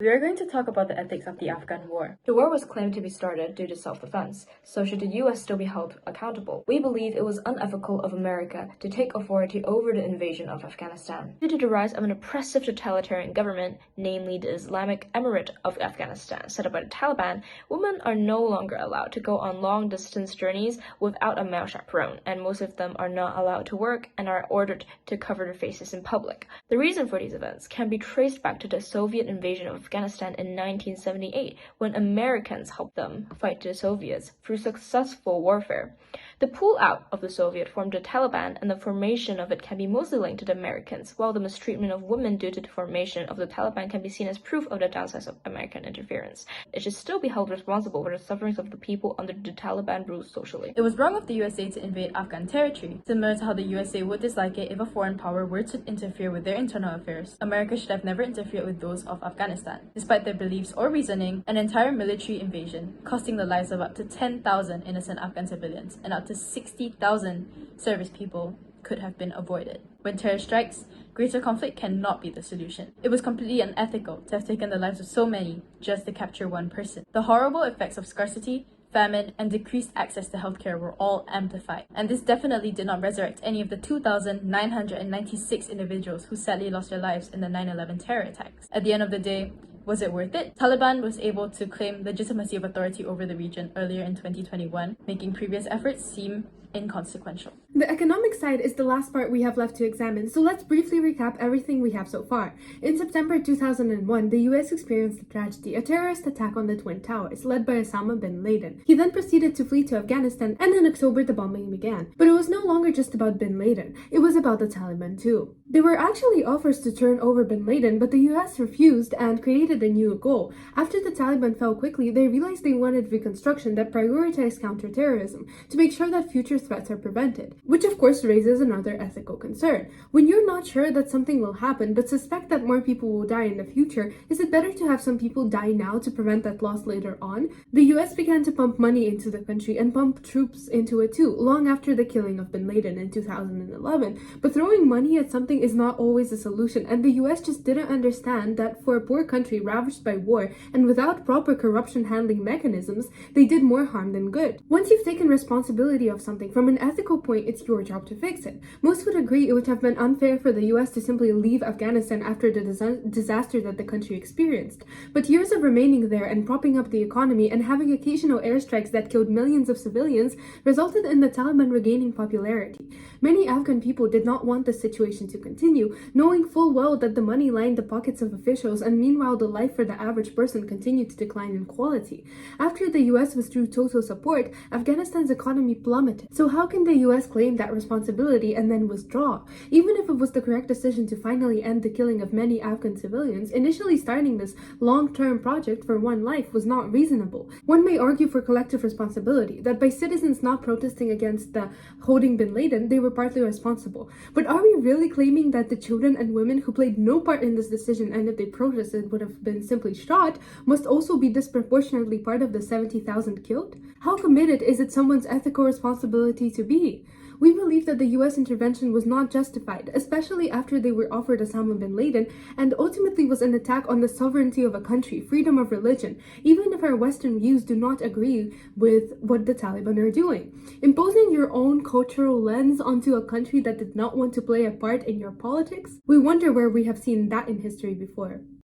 We are going to talk about the ethics of the Afghan war. The war was claimed to be started due to self-defense, so should the US still be held accountable? We believe it was unethical of America to take authority over the invasion of Afghanistan. Due to the rise of an oppressive totalitarian government, namely the Islamic Emirate of Afghanistan, set up by the Taliban, women are no longer allowed to go on long-distance journeys without a male chaperone, and most of them are not allowed to work and are ordered to cover their faces in public. The reason for these events can be traced back to the Soviet invasion of Afghanistan in 1978, when Americans helped them fight the Soviets through successful warfare. The pull-out of the Soviet formed the Taliban, and the formation of it can be mostly linked to the Americans, while the mistreatment of women due to the formation of the Taliban can be seen as proof of the downsides of American interference. It should still be held responsible for the sufferings of the people under the Taliban rule socially. It was wrong of the USA to invade Afghan territory, similar to how the USA would dislike it if a foreign power were to interfere with their internal affairs. America should have never interfered with those of Afghanistan, despite their beliefs or reasoning. An entire military invasion, costing the lives of up to 10,000 innocent Afghan civilians and up to 60,000 service people, could have been avoided. When terror strikes, greater conflict cannot be the solution. It was completely unethical to have taken the lives of so many just to capture one person. The horrible effects of scarcity, famine, and decreased access to healthcare were all amplified. And this definitely did not resurrect any of the 2,996 individuals who sadly lost their lives in the 9/11 terror attacks. At the end of the day, was it worth it? Taliban was able to claim legitimacy of authority over the region earlier in 2021, making previous efforts seem inconsequential. The economic side is the last part we have left to examine, so let's briefly recap everything we have so far. In September 2001, the US experienced a tragedy, a terrorist attack on the Twin Towers, led by Osama bin Laden. He then proceeded to flee to Afghanistan, and in October the bombing began. But it was no longer just about bin Laden, it was about the Taliban too. There were actually offers to turn over bin Laden, but the US refused and created a new goal. After the Taliban fell quickly, they realized they wanted reconstruction that prioritized counterterrorism to make sure that future threats are prevented, which of course raises another ethical concern. When you're not sure that something will happen but suspect that more people will die in the future, is it better to have some people die now to prevent that loss later on? The US began to pump money into the country and pump troops into it too, long after the killing of bin Laden in 2011. But throwing money at something is not always a solution, and the US just didn't understand that for a poor country ravaged by war and without proper corruption handling mechanisms, they did more harm than good. Once you've taken responsibility of something, from an ethical point, it's your job to fix it. Most would agree it would have been unfair for the US to simply leave Afghanistan after the disaster that the country experienced. But years of remaining there and propping up the economy and having occasional airstrikes that killed millions of civilians resulted in the Taliban regaining popularity. Many Afghan people did not want the situation to continue, knowing full well that the money lined the pockets of officials, and meanwhile the life for the average person continued to decline in quality. After the US withdrew total support, Afghanistan's economy plummeted. So how can the US claim that responsibility and then withdraw? Even if it was the correct decision to finally end the killing of many Afghan civilians, initially starting this long-term project for one life was not reasonable. One may argue for collective responsibility, that by citizens not protesting against the holding bin Laden, they were partly responsible. But are we really claiming that the children and women who played no part in this decision, and if they protested would have been simply shot, must also be disproportionately part of the 70,000 killed? How committed is it someone's ethical responsibility to be? We believe that the US intervention was not justified, especially after they were offered Osama bin Laden, and ultimately was an attack on the sovereignty of a country, freedom of religion, even if our Western views do not agree with what the Taliban are doing. Imposing your own cultural lens onto a country that did not want to play a part in your politics? We wonder where we have seen that in history before.